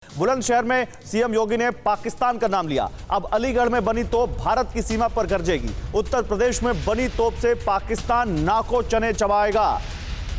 बुलंदशहर में सीएम योगी ने पाकिस्तान का नाम लिया। अब अलीगढ़ में बनी तोप भारत की सीमा पर गरजेगी। उत्तर प्रदेश में बनी तोप से पाकिस्तान नाको चने चबाएगा।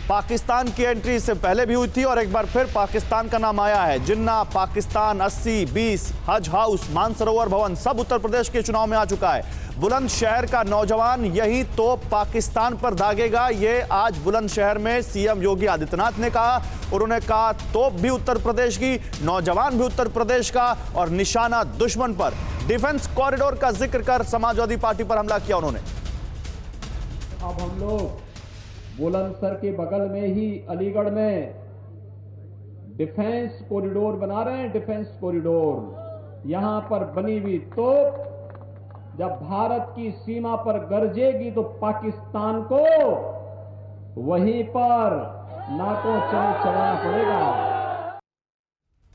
पाकिस्तान की एंट्री इससे पहले भी हुई थी और एक बार फिर पाकिस्तान का नाम आया है। जिन्ना, पाकिस्तान, 80-20, हज हाउस, मानसरोवर भवन सब उत्तर प्रदेश के चुनाव में आ चुका है। बुलंदशहर का नौजवान यही तोप पाकिस्तान पर दागेगा। ये आज बुलंदशहर में सीएम योगी आदित्यनाथ ने कहा। उन्होंने कहा तोप भी उत्तर प्रदेश की, नौजवान भी उत्तर प्रदेश का और निशाना दुश्मन पर। डिफेंस कॉरिडोर का जिक्र कर समाजवादी पार्टी पर हमला किया उन्होंने। अब हम लोग बुलंदशहर के बगल में ही अलीगढ़ में डिफेंस कॉरिडोर बना रहे हैं। डिफेंस कॉरिडोर यहां पर बनी हुई तोप जब भारत की सीमा पर गरजेगी तो पाकिस्तान को वहीं पर नाको चने चबाना पड़ेगा।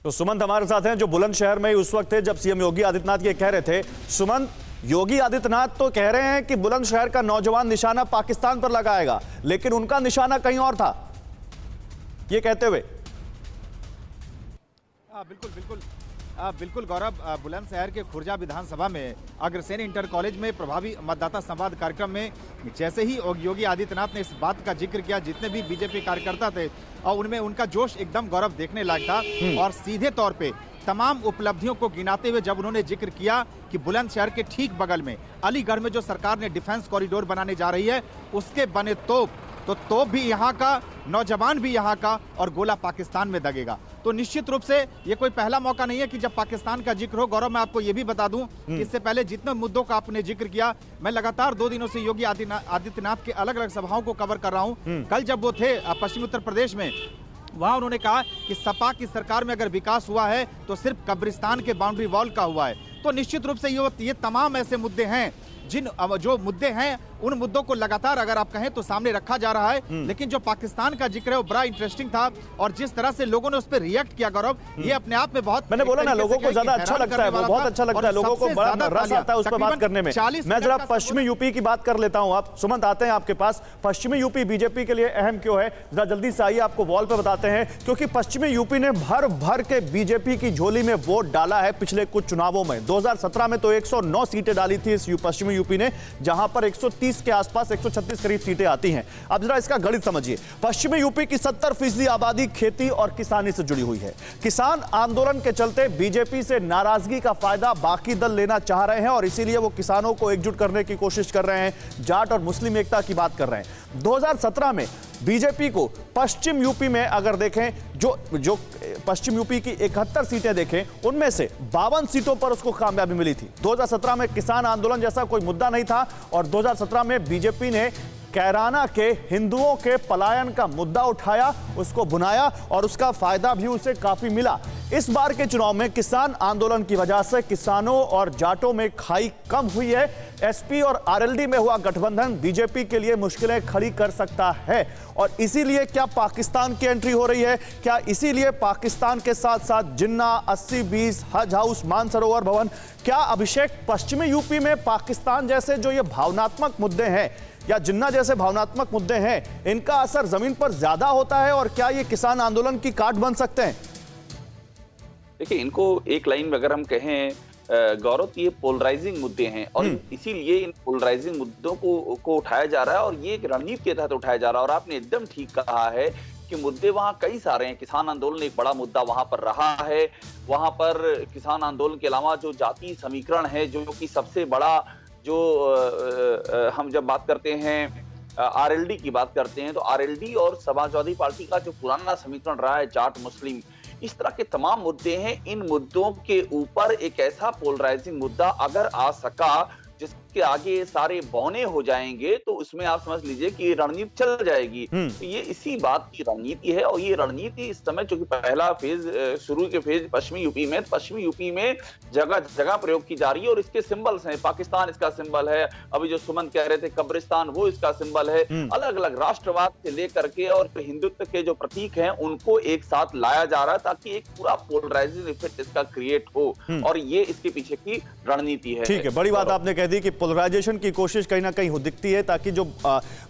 तो सुमंत हमारे साथ हैं जो बुलंदशहर में ही उस वक्त थे जब सीएम योगी आदित्यनाथ ये कह रहे थे। सुमंत, योगी आदित्यनाथ तो कह रहे हैं कि बुलंदशहर का नौजवान निशाना पाकिस्तान पर लगाएगा, लेकिन उनका निशाना कहीं और था ये कहते हुए। बिल्कुल गौरव, बुलंदशहर के खुर्जा विधानसभा में अग्रसेन इंटर कॉलेज में प्रभावी मतदाता संवाद कार्यक्रम में जैसे ही योगी आदित्यनाथ ने इस बात का जिक्र किया, जितने भी बीजेपी कार्यकर्ता थे और उनमें उनका जोश एकदम गौरव देखने लायक था। और सीधे तौर पे तमाम उपलब्धियों को गिनाते हुए जब उन्होंने जिक्र किया कि बुलंदशहर के ठीक बगल में अलीगढ़ में जो सरकार ने डिफेंस कॉरिडोर बनाने जा रही है उसके बने तोप भी यहाँ का, नौजवान भी यहाँ का और गोला पाकिस्तान में दगेगा। तो निश्चित रूप से ये कोई पहला मौका नहीं है कि जब पाकिस्तान का जिक्र हो। गौरव, मैं आपको ये भी बता दूं कि इससे पहले जितने मुद्दों का आपने जिक्र किया, मैं लगातार 2 दिनों से योगी आदित्यनाथ के अलग अलग सभाओं को कवर कर रहा हूं। कल जब वो थे पश्चिमी उत्तर प्रदेश में, वहां उन्होंने कहा कि सपा की सरकार में अगर विकास हुआ है तो सिर्फ कब्रिस्तान के बाउंड्री वॉल का हुआ है। तो निश्चित रूप से ये तमाम ऐसे मुद्दे हैं जो मुद्दे हैं उन मुद्दों को लगातार अगर आप कहें तो सामने रखा जा रहा है। लेकिन जो पाकिस्तान का जिक्र है वो बड़ा इंटरेस्टिंग था और जिस तरह से लोगों ने उस पर रिएक्ट किया गौरव, ये अपने आप में बहुत, मैंने बोला ना, लोगों को ज्यादा अच्छा लगता है, वो बहुत अच्छा लगता है, लोगों को बड़ा रस आता है उस पर बात करने में। मैं जरा पश्चिमी यूपी की बात कर लेता हूं। आप सुमंत आते हैं आपके पास। पश्चिमी यूपी बीजेपी के लिए अहम क्यों है, जरा जल्दी से आइए, आपको वॉल पे बताते हैं। क्योंकि पश्चिमी यूपी ने भर भर के बीजेपी की झोली में वोट डाला है पिछले कुछ चुनावों में। 2017 में तो 109 सीटें डाली थी इस पश्चिमी यूपी ने, जहां पर 130 के आसपास 136 करीब सीटें आती हैं। अब जरा इसका गणित समझिए। पश्चिमी यूपी की 70% आबादी खेती और किसानी से जुड़ी हुई है। किसान आंदोलन के चलते बीजेपी से नाराजगी का फायदा बाकी दल लेना चाह रहे हैं और इसीलिए वो किसानों को एकजुट करने की कोशिश कर रहे हैं, जाट और मुस्लिम एकता की बात कर रहे हैं। 2017 में बीजेपी को पश्चिम यूपी में अगर देखें, जो पश्चिम यूपी की 71 सीटें देखें, उनमें से 52 सीटों पर उसको कामयाबी मिली थी। 2017 में किसान आंदोलन जैसा कोई मुद्दा नहीं था और 2017 में बीजेपी ने कैराना के हिंदुओं के पलायन का मुद्दा उठाया, उसको बुनाया और उसका फायदा भी उसे काफी मिला। इस बार के चुनाव में किसान आंदोलन की वजह से किसानों और जाटों में खाई कम हुई है। एसपी और आरएलडी में हुआ गठबंधन बीजेपी के लिए मुश्किलें खड़ी कर सकता है और इसीलिए क्या पाकिस्तान की एंट्री हो रही है, क्या इसीलिए पाकिस्तान के साथ साथ जिन्ना, 80-20, हज हाउस, मानसरोवर भवन, क्या अभिषेक पश्चिमी यूपी में पाकिस्तान जैसे जो ये भावनात्मक मुद्दे हैं या जिन्ना जैसे भावनात्मक मुद्दे हैं, इनका असर जमीन पर ज्यादा होता है और क्या ये किसान आंदोलन की काट बन सकते हैं? देखिए, इनको एक लाइन में अगर हम कहें गौरव, ये पोलराइजिंग मुद्दे हैं और इसीलिए इन पोलराइजिंग मुद्दों को उठाया जा रहा है और ये एक रणनीति के तहत उठाया जा रहा है। और आपने एकदम ठीक कहा है कि मुद्दे वहां कई सारे हैं। किसान आंदोलन एक बड़ा मुद्दा वहां पर रहा है। वहां पर किसान आंदोलन के अलावा जो जातीय समीकरण है, जो कि सबसे बड़ा, जो हम जब बात करते हैं आरएलडी की बात करते हैं, तो आरएलडी और समाजवादी पार्टी का जो पुराना समीकरण रहा है जाट मुस्लिम, इस तरह के तमाम मुद्दे हैं। इन मुद्दों के ऊपर एक ऐसा पोलराइजिंग मुद्दा अगर आ सका जिसके आगे सारे बौने हो जाएंगे, तो उसमें आप समझ लीजिए कि रणनीति चल जाएगी। तो ये इसी बात की रणनीति है और ये रणनीति इस समय, चूंकि पहला फेज, शुरू के फेज पश्चिमी यूपी में जगह जगह प्रयोग की जा रही है और इसके सिंबल्स हैं। पाकिस्तान इसका सिंबल है, अभी जो सुमन कह रहे थे कब्रिस्तान, वो इसका सिंबल है। अलग अलग राष्ट्रवाद से लेकर के और हिंदुत्व के जो प्रतीक हैं उनको एक साथ लाया जा रहा है ताकि एक पूरा पोलराइजिंग इफेक्ट इसका क्रिएट हो और ये इसके पीछे की रणनीति है। ठीक है, बड़ी बात आपने कह दी कि पोलराइजेशन की कोशिश कहीं ना कहीं हो दिखती है ताकि जो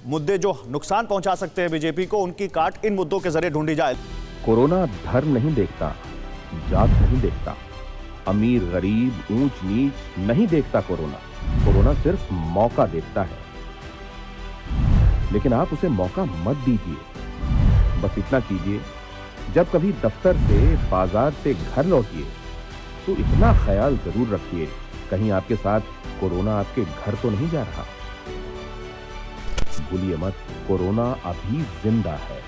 मुद्दे जो नुकसान पहुंचा सकते हैं बीजेपी को, उनकी काट इन मुद्दों के जरिए ढूंढी जाए। कोरोना धर्म नहीं देखता, जात नहीं देखता, अमीर गरीब ऊंच नीच नहीं देखता। कोरोना सिर्फ मौका देखता है, लेकिन आप उसे मौका मत दीजिए। बस इतना कीजिए, जब कभी दफ्तर से बाजार से घर लौटिए तो इतना ख्याल जरूर रखिए कहीं आपके साथ कोरोना आपके घर तो नहीं जा रहा। भूलिए मत, कोरोना अभी जिंदा है।